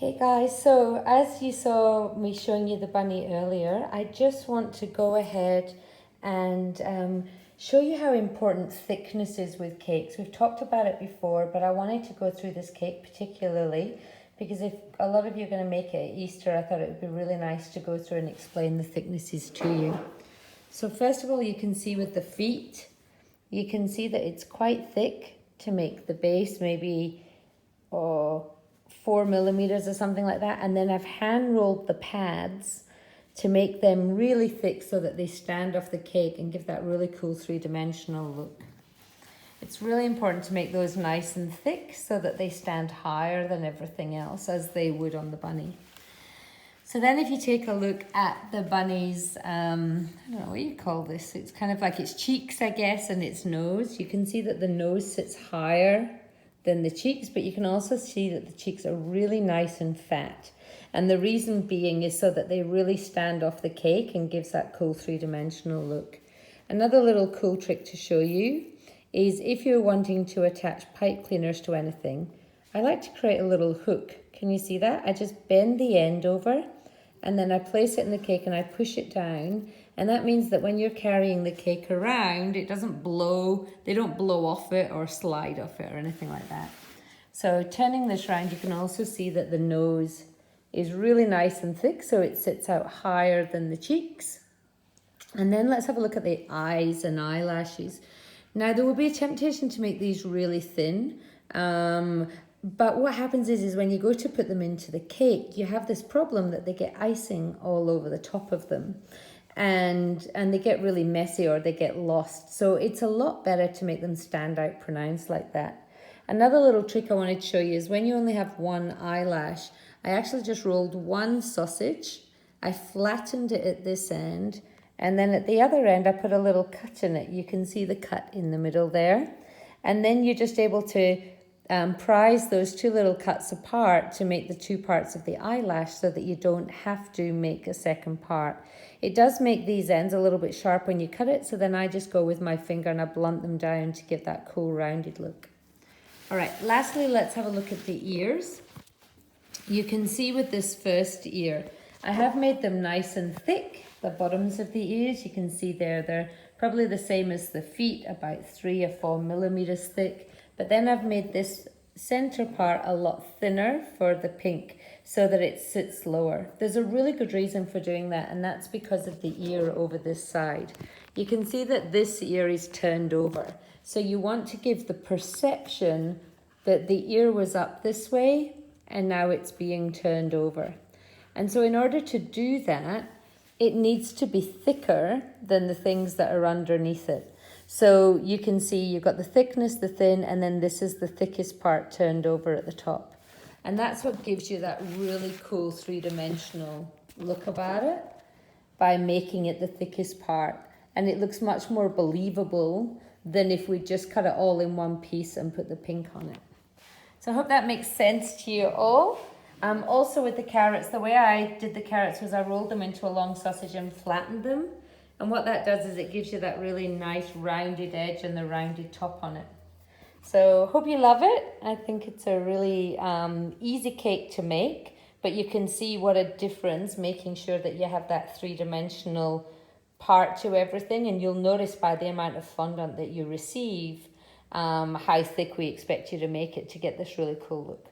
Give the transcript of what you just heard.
Hey guys, so as you saw me showing you the bunny earlier, I just want to go ahead and show you how important thickness is with cakes. We've talked about it before, but I wanted to go through this cake particularly because if a lot of you are going to make it at Easter, I thought it would be really nice to go through and explain the thicknesses to you. So first of all, you can see with the feet, you can see that it's quite thick to make the base, maybe 4 millimeters or something like that. And then I've hand rolled the pads to make them really thick so that they stand off the cake and give that really cool three-dimensional look. It's really important to make those nice and thick so that they stand higher than everything else as they would on the bunny. So then if you take a look at the bunny's, I don't know what you call this, it's kind of like its cheeks, I guess, and its nose. You can see that the nose sits higher than the cheeks, but you can also see that the cheeks are really nice and fat. And the reason being is so that they really stand off the cake and gives that cool three-dimensional look. Another little cool trick to show you is if you're wanting to attach pipe cleaners to anything, I like to create a little hook. Can you see that? I just bend the end over and then I place it in the cake and I push it down. And that means that when you're carrying the cake around, it doesn't blow, they don't blow off it or slide off it or anything like that. So turning this around, you can also see that the nose is really nice and thick, so it sits out higher than the cheeks. And then let's have a look at the eyes and eyelashes. Now there will be a temptation to make these really thin, but what happens is when you go to put them into the cake, you have this problem that they get icing all over the top of them. And they get really messy or they get lost. So it's a lot better to make them stand out pronounced like that. Another little trick I wanted to show you is when you only have one eyelash, I actually just rolled one sausage, I flattened it at this end, and then at the other end I put a little cut in it. You can see the cut in the middle there. And then you're just able to prise those two little cuts apart to make the two parts of the eyelash so that you don't have to make a second part. It does make these ends a little bit sharp when you cut it, so then I just go with my finger and I blunt them down to give that cool rounded look. All right, lastly, let's have a look at the ears. You can see with this first ear, I have made them nice and thick, the bottoms of the ears. You can see there, they're probably the same as the feet, about 3 or 4 millimeters thick. But then I've made this center part a lot thinner for the pink so that it sits lower. There's a really good reason for doing that, and that's because of the ear over this side. You can see that this ear is turned over. So you want to give the perception that the ear was up this way and now it's being turned over. And so in order to do that, it needs to be thicker than the things that are underneath it. So you can see you've got the thickness, the thin, and then this is the thickest part turned over at the top. And that's what gives you that really cool three-dimensional look about it by making it the thickest part. And it looks much more believable than if we just cut it all in one piece and put the pink on it. So I hope that makes sense to you all. Also with the carrots, the way I did the carrots was I rolled them into a long sausage and flattened them. And what that does is it gives you that really nice rounded edge and the rounded top on it. So hope you love it. I think it's a really easy cake to make, but you can see what a difference making sure that you have that three-dimensional part to everything. And you'll notice by the amount of fondant that you receive how thick we expect you to make it to get this really cool look.